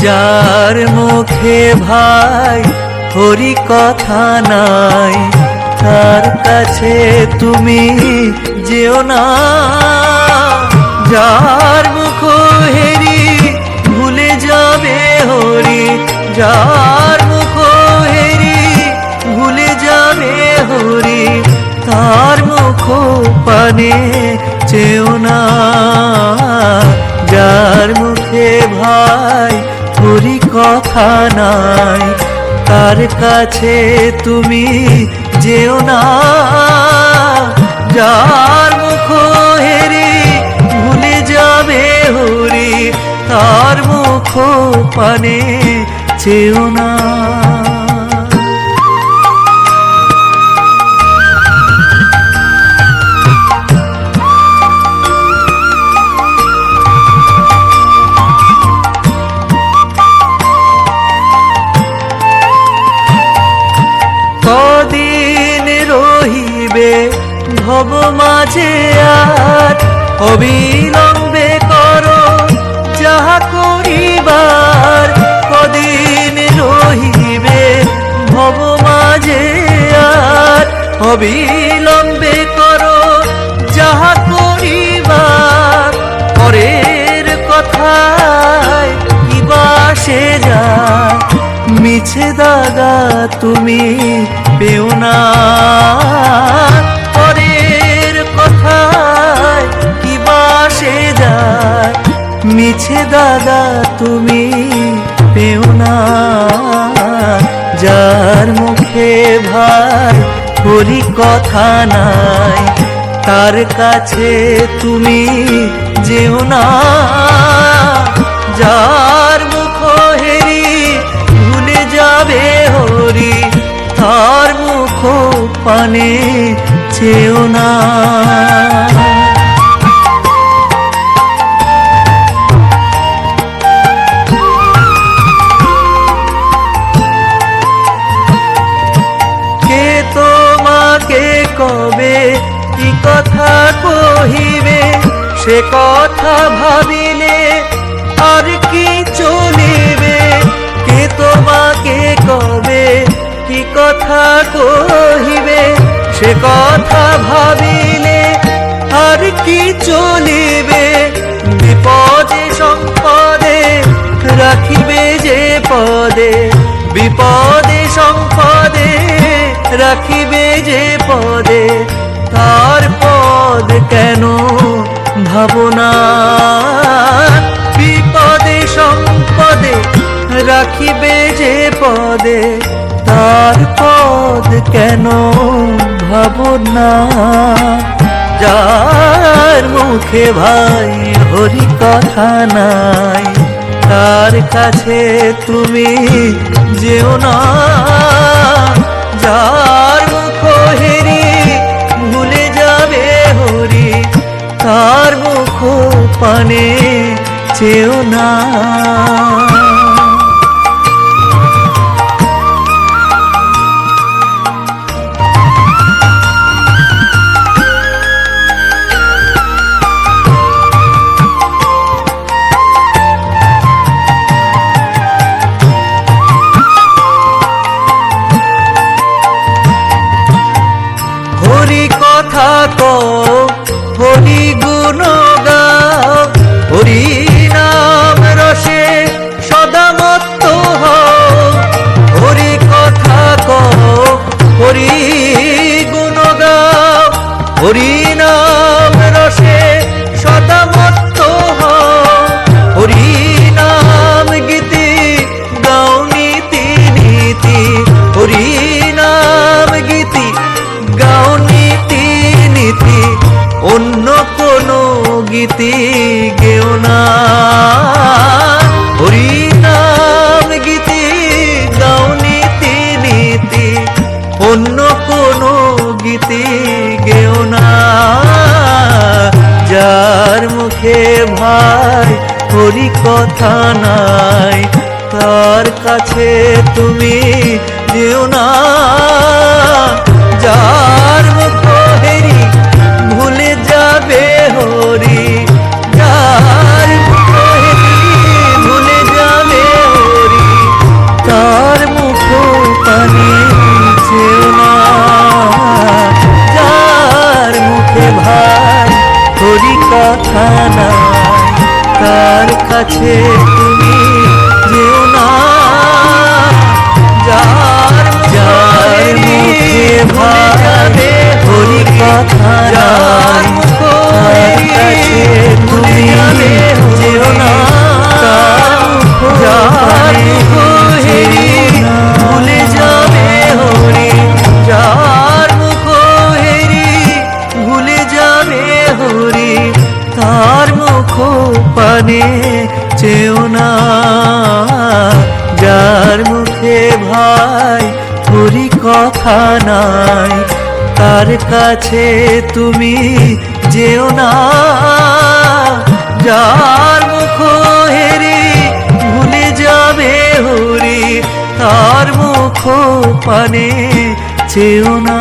যার মুখে ভাই হরি কথা নাই, তার কাছে তুমি যেও না। যার মুখ হেরি ভুলে যাবে হরি, যার মুখ হেরি ভুলে যাবে হরি, তার মুখ পানে চেও না। যার মুখে ভাই হরি কথা নাই, তার কাছে তুমি যেও না। যার মুখ হেরি ভুলে যাবে হরি, তার মুখ পানে চেও না। কদিন রহিবে ভব মাঝে আর, অবিলম্বে করো যাহা করিবার। কদিন রহিবে ভব মাঝে আর, অবিলম্বে করো যাহা করিবার। পরের কথায় কি বাসে যায়, মিছে দাগা তুমি পেও না। পরের কথায় কি বাসে যায়, মিছে দাগা তুমি পেও না। যার মুখে ভাই হরি কথা নাই, তার কাছে তুমি যেও না। যার মুখ হেরি ভুলে যাবে হরি, তার মুখ পানে চেও না। কে তোমাকে কবে কি কথা কহিবে, সে কথা ভাবিলে আর কি চলিবে। কে তোমাকে কবে কি কথা কহিবে, সে কথা ভাবিলে আর কি চলিবে। বিপদে সম্পদে রাখিবে যে পদে, বিপদে সম্পদে রাখিবে যে পদে, তার পদ কেন ভাবনা। বিপদে সম্পদে রাখিবে যে পদে, তার পদ কেন ভাবনা। যার মুখে ভাই হরি কথা নাই, তার কাছে তুমি যেও না। যার মুখ হেরি ভুলে যাবে হরি, তার মুখ পানে চেও না। হরি কথা কও, হরি গুণ গাও, হরি নাম রসে সদা মত্ত হও। হরি কথা কও, হরি গুণ গাও, হরি নাম রসে সদা মত্ত হও। হরি নাম গীতি গাও নীতি নীতি, হরি নাম গীতি গাও নীতি নীতি। অন্য কোনো গীতি গেও না। হরি নাম গীতি গাও নীতি নীতি, অন্য কোনো গীতি গেও না। যার মুখে ভাই হরি কথা নাই, তার কাছে তুমি যেও না। যার মুখ হেরি ভুলে যাবে হরি, যার মুখ হেরি ভুলে যাবে কাছে তুমি যেও না, যার মুখে ভাবে হরি কথা নাই, তার কাছে তুমি যেও না, যার মুখ হেরি ভুলে যাবে হরি, যার মুখ হেরি ভুলে যাবে হরি, তার মুখ পানে চেও না, যার মুখে ভাই হরি কথা নাই, তার কাছে তুমি যেও না, যার মুখ হেরি ভুলে যাবে হরি, তার মুখ পানে চেও না।